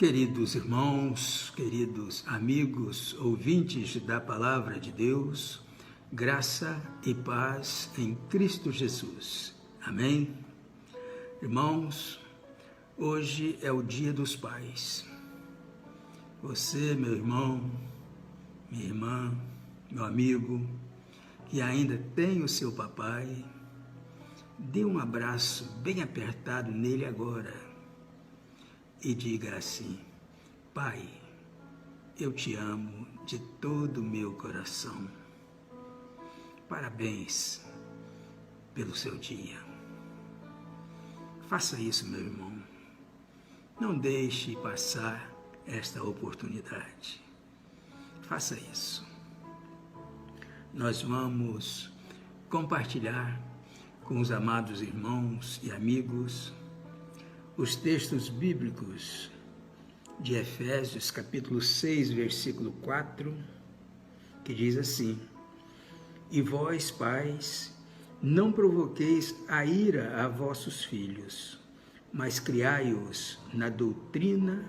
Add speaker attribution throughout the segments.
Speaker 1: Queridos irmãos, queridos amigos, ouvintes da Palavra de Deus, graça e paz em Cristo Jesus. Amém? Irmãos, hoje é o Dia dos Pais. Você, meu irmão, minha irmã, meu amigo, que ainda tem o seu papai, dê um abraço bem apertado nele agora. E diga assim: Pai, eu te amo de todo o meu coração. Parabéns pelo seu dia. Faça isso, meu irmão. Não deixe passar esta oportunidade. Faça isso. Nós vamos compartilhar com os amados irmãos e amigos os textos bíblicos de Efésios, capítulo 6, versículo 4, que diz assim: E vós, pais, não provoqueis a ira a vossos filhos, mas criai-os na doutrina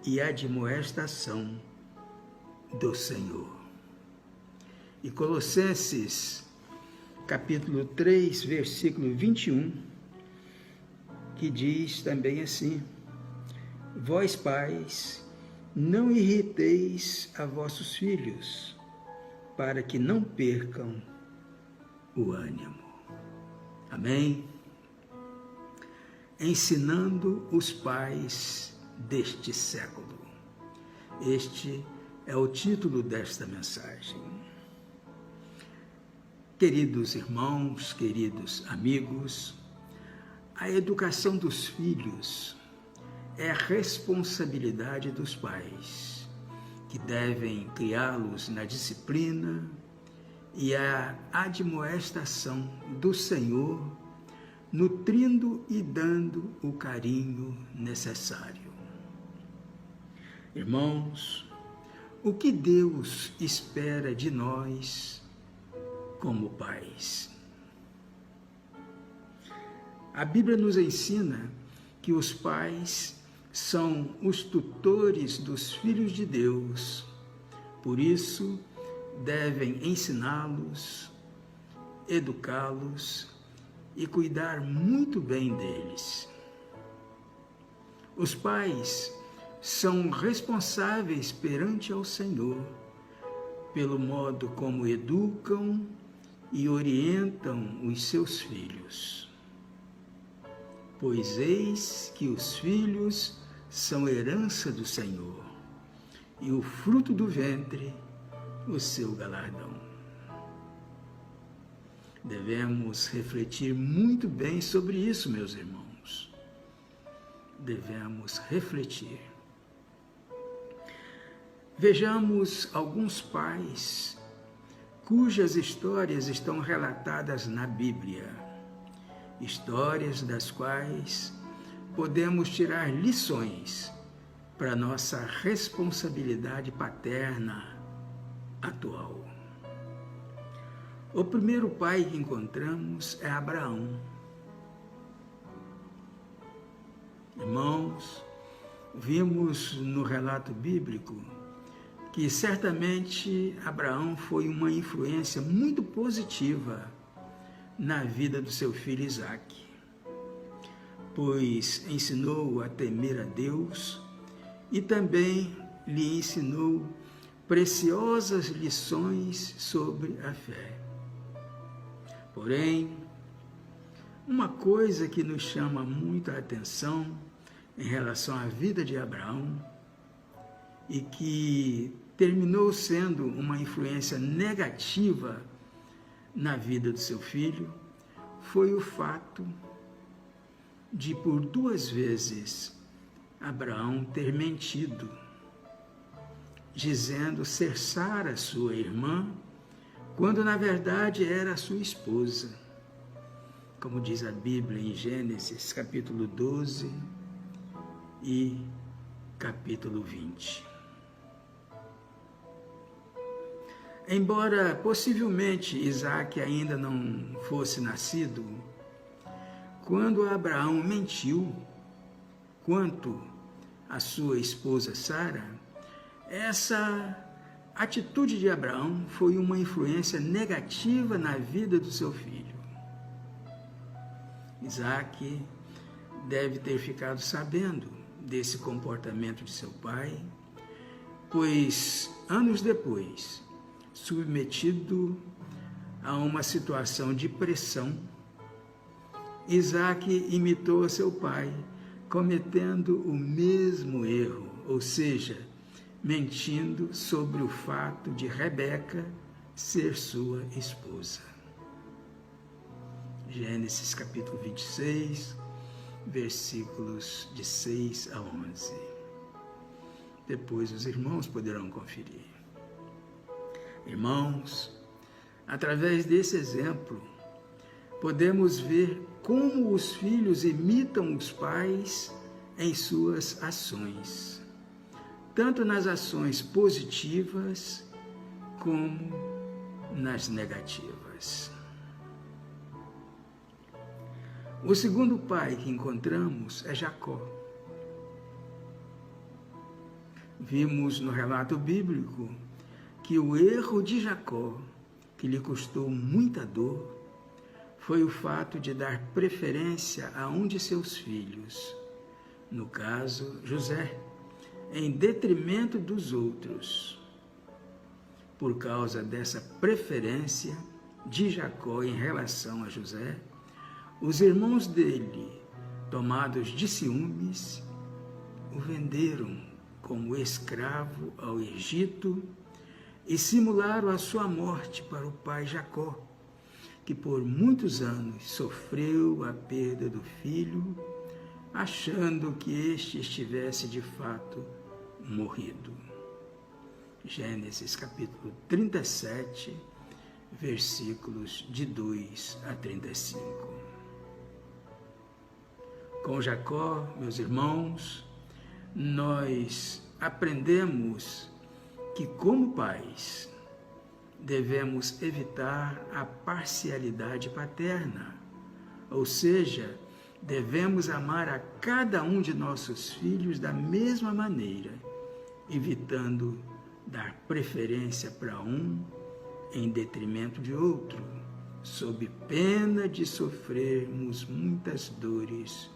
Speaker 1: e admoestação do Senhor. E Colossenses, capítulo 3, versículo 21, que diz também assim: Vós, pais, não irriteis a vossos filhos, para que não percam o ânimo. Amém? Ensinando os pais deste século. Este é o título desta mensagem. Queridos irmãos, queridos amigos, a educação dos filhos é a responsabilidade dos pais, que devem criá-los na disciplina e a admoestação do Senhor, nutrindo e dando o carinho necessário. Irmãos, o que Deus espera de nós como pais? A Bíblia nos ensina que os pais são os tutores dos filhos de Deus, por isso devem ensiná-los, educá-los e cuidar muito bem deles. Os pais são responsáveis perante ao Senhor pelo modo como educam e orientam os seus filhos. Pois eis que os filhos são herança do Senhor, e o fruto do ventre, o seu galardão. Devemos refletir muito bem sobre isso, meus irmãos. Devemos refletir. Vejamos alguns pais cujas histórias estão relatadas na Bíblia. Histórias das quais podemos tirar lições para nossa responsabilidade paterna atual. O primeiro pai que encontramos é Abraão. Irmãos, vimos no relato bíblico que certamente Abraão foi uma influência muito positiva na vida do seu filho Isaque, pois ensinou-o a temer a Deus e também lhe ensinou preciosas lições sobre a fé. Porém, uma coisa que nos chama muito a atenção em relação à vida de Abraão e que terminou sendo uma influência negativa na vida do seu filho, foi o fato de, por 2 vezes, Abraão ter mentido, dizendo ser Sara sua irmã, quando na verdade era sua esposa, como diz a Bíblia em Gênesis, capítulo 12 e capítulo 20. Embora possivelmente Isaque ainda não fosse nascido, quando Abraão mentiu quanto a sua esposa Sara, essa atitude de Abraão foi uma influência negativa na vida do seu filho. Isaac deve ter ficado sabendo desse comportamento de seu pai, pois anos depois, submetido a uma situação de pressão, Isaac imitou seu pai, cometendo o mesmo erro, ou seja, mentindo sobre o fato de Rebeca ser sua esposa. Gênesis capítulo 26, versículos de 6 a 11. Depois os irmãos poderão conferir. Irmãos, através desse exemplo, podemos ver como os filhos imitam os pais em suas ações, tanto nas ações positivas como nas negativas. O segundo pai que encontramos é Jacó. Vimos no relato bíblico que o erro de Jacó, que lhe custou muita dor, foi o fato de dar preferência a um de seus filhos, no caso, José, em detrimento dos outros. Por causa dessa preferência de Jacó em relação a José, os irmãos dele, tomados de ciúmes, o venderam como escravo ao Egito e simularam a sua morte para o pai Jacó, que por muitos anos sofreu a perda do filho, achando que este estivesse de fato morrido. Gênesis capítulo 37, versículos de 2 a 35. Com Jacó, meus irmãos, nós aprendemos que, como pais, devemos evitar a parcialidade paterna, ou seja, devemos amar a cada um de nossos filhos da mesma maneira, evitando dar preferência para um em detrimento de outro, sob pena de sofrermos muitas dores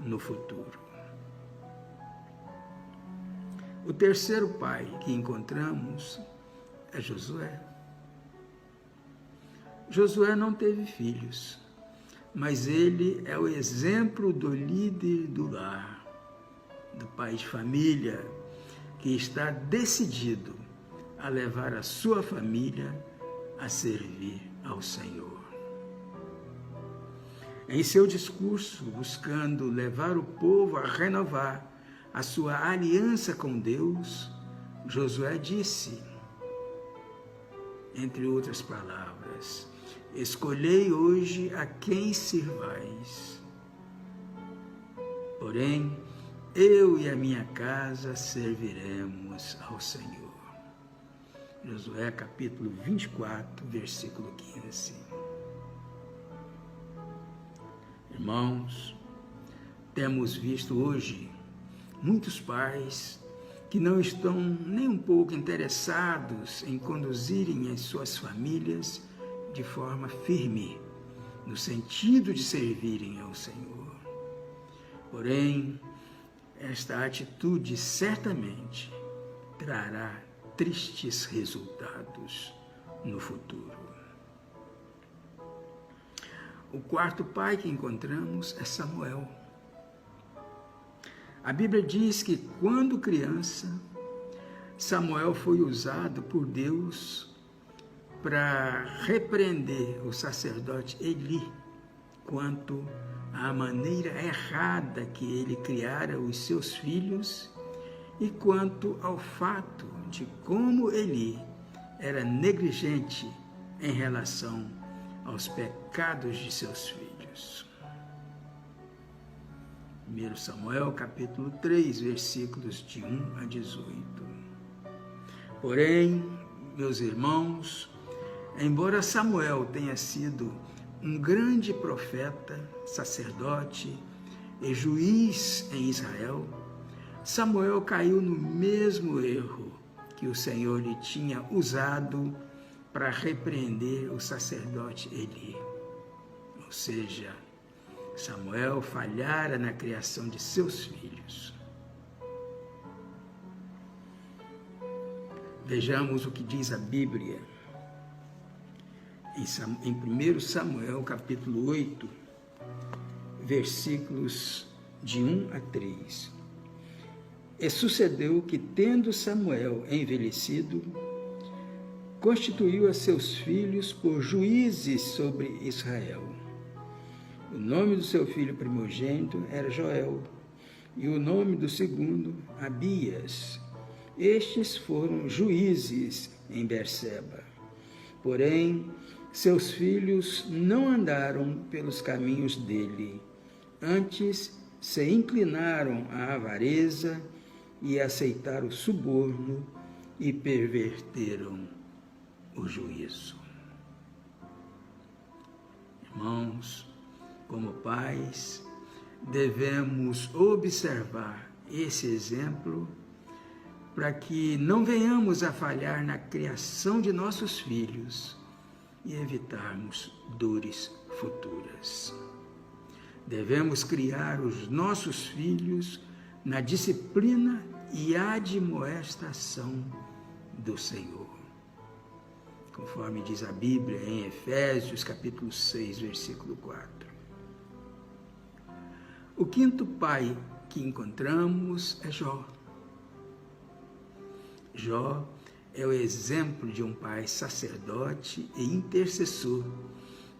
Speaker 1: no futuro. O terceiro pai que encontramos é Josué. Josué não teve filhos, mas ele é o exemplo do líder do lar, do pai de família, que está decidido a levar a sua família a servir ao Senhor. Em seu discurso, buscando levar o povo a renovar a sua aliança com Deus, Josué disse, entre outras palavras, escolhei hoje a quem sirvais. Porém, eu e a minha casa serviremos ao Senhor. Josué capítulo 24, versículo 15. Irmãos, temos visto hoje muitos pais que não estão nem um pouco interessados em conduzirem as suas famílias de forma firme, no sentido de servirem ao Senhor. Porém, esta atitude certamente trará tristes resultados no futuro. O quarto pai que encontramos é Samuel. A Bíblia diz que quando criança, Samuel foi usado por Deus para repreender o sacerdote Eli quanto à maneira errada que ele criara os seus filhos e quanto ao fato de como Eli era negligente em relação aos pecados de seus filhos. 1 Samuel capítulo 3, versículos de 1 a 18. Porém, meus irmãos, embora Samuel tenha sido um grande profeta, sacerdote e juiz em Israel, Samuel caiu no mesmo erro que o Senhor lhe tinha usado para repreender o sacerdote Eli. Ou seja, Samuel falhara na criação de seus filhos. Vejamos o que diz a Bíblia em 1 Samuel, capítulo 8, versículos de 1 a 3. E sucedeu que, tendo Samuel envelhecido, constituiu a seus filhos por juízes sobre Israel. O nome do seu filho primogênito era Joel, e o nome do segundo, Abias. Estes foram juízes em Berseba. Porém, seus filhos não andaram pelos caminhos dele, antes se inclinaram à avareza e aceitaram o suborno e perverteram o juízo. Irmãos, como pais, devemos observar esse exemplo para que não venhamos a falhar na criação de nossos filhos e evitarmos dores futuras. Devemos criar os nossos filhos na disciplina e admoestação do Senhor, conforme diz a Bíblia em Efésios capítulo 6, versículo 4. O quinto pai que encontramos é Jó. Jó é o exemplo de um pai sacerdote e intercessor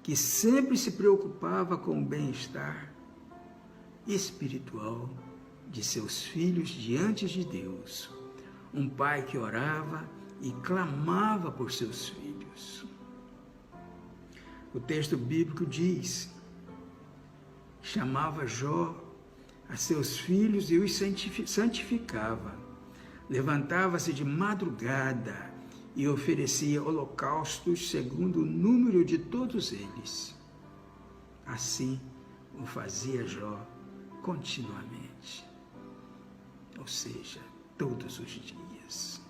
Speaker 1: que sempre se preocupava com o bem-estar espiritual de seus filhos diante de Deus. Um pai que orava e clamava por seus filhos. O texto bíblico diz: chamava Jó a seus filhos e os santificava. Levantava-se de madrugada e oferecia holocaustos segundo o número de todos eles. Assim o fazia Jó continuamente, ou seja, todos os dias.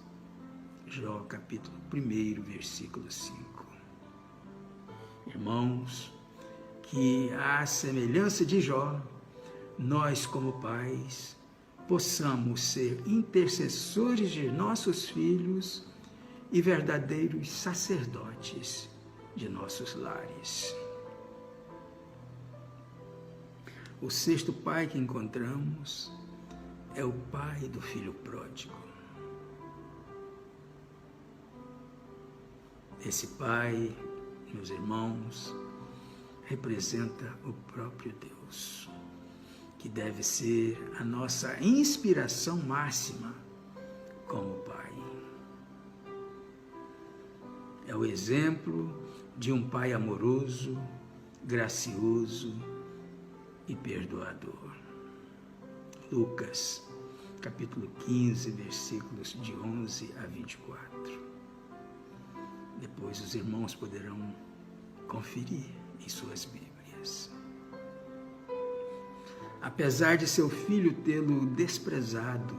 Speaker 1: Jó capítulo 1, versículo 5. Irmãos, que à semelhança de Jó, nós como pais possamos ser intercessores de nossos filhos e verdadeiros sacerdotes de nossos lares. O sexto pai que encontramos é o pai do filho pródigo. Esse pai, meus irmãos, representa o próprio Deus, que deve ser a nossa inspiração máxima como pai. É o exemplo de um pai amoroso, gracioso e perdoador. Lucas, capítulo 15, versículos de 11 a 24. Depois os irmãos poderão conferir em suas Bíblias. Apesar de seu filho tê-lo desprezado,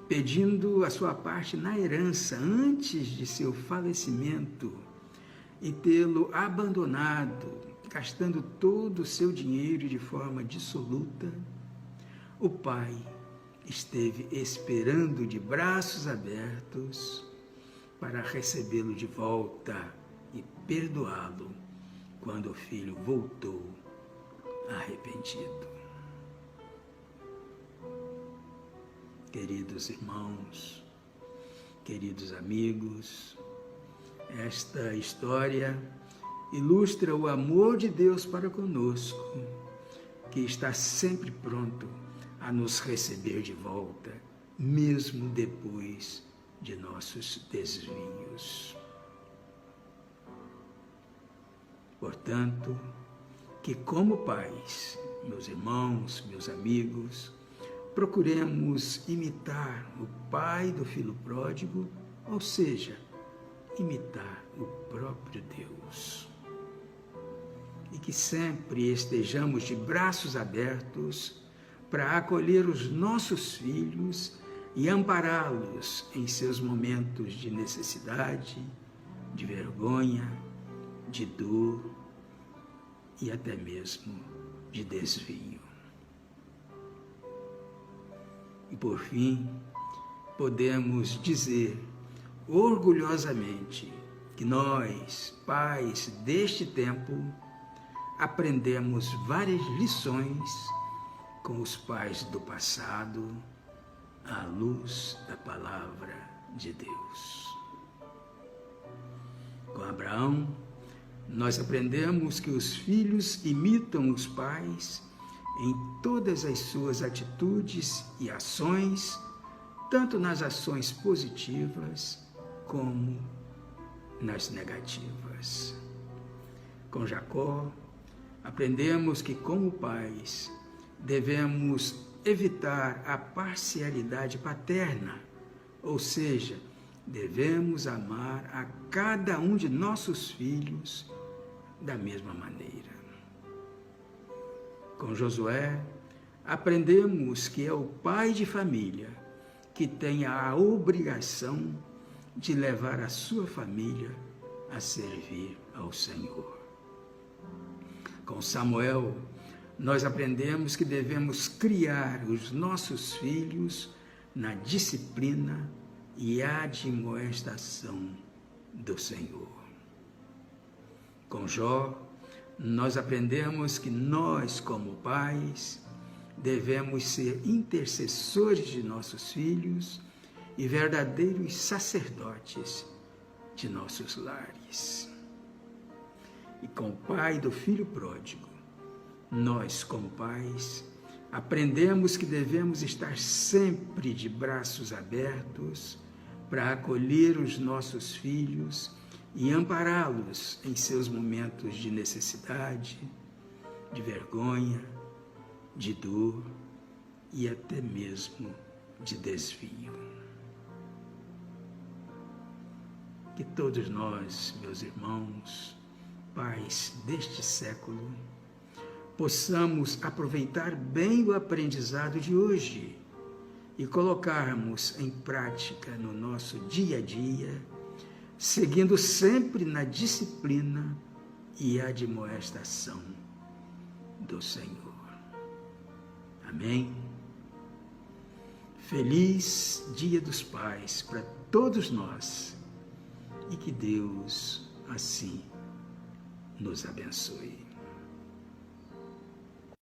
Speaker 1: pedindo a sua parte na herança antes de seu falecimento e tê-lo abandonado, gastando todo o seu dinheiro de forma dissoluta, o pai esteve esperando de braços abertos para recebê-lo de volta e perdoá-lo quando o filho voltou arrependido. Queridos irmãos, queridos amigos, esta história ilustra o amor de Deus para conosco, que está sempre pronto a nos receber de volta, mesmo depois de nossos desvios. Portanto, que como pais, meus irmãos, meus amigos, procuremos imitar o pai do filho pródigo, ou seja, imitar o próprio Deus. E que sempre estejamos de braços abertos para acolher os nossos filhos e ampará-los em seus momentos de necessidade, de vergonha, de dor e até mesmo de desvio. E por fim, podemos dizer orgulhosamente que nós, pais deste tempo, aprendemos várias lições com os pais do passado, à luz da palavra de Deus. Com Abraão, nós aprendemos que os filhos imitam os pais em todas as suas atitudes e ações, tanto nas ações positivas como nas negativas. Com Jacó, aprendemos que, como pais, devemos evitar a parcialidade paterna, ou seja, devemos amar a cada um de nossos filhos da mesma maneira. Com Josué, aprendemos que é o pai de família que tem a obrigação de levar a sua família a servir ao Senhor. Com Samuel, nós aprendemos que devemos criar os nossos filhos na disciplina e admoestação do Senhor. Com Jó, nós aprendemos que nós, como pais, devemos ser intercessores de nossos filhos e verdadeiros sacerdotes de nossos lares. E com o pai do filho pródigo, nós, como pais, aprendemos que devemos estar sempre de braços abertos para acolher os nossos filhos e ampará-los em seus momentos de necessidade, de vergonha, de dor e até mesmo de desvio. Que todos nós, meus irmãos, pais deste século, possamos aproveitar bem o aprendizado de hoje e colocarmos em prática no nosso dia a dia, seguindo sempre na disciplina e admoestação do Senhor. Amém? Feliz Dia dos Pais para todos nós e que Deus assim nos abençoe.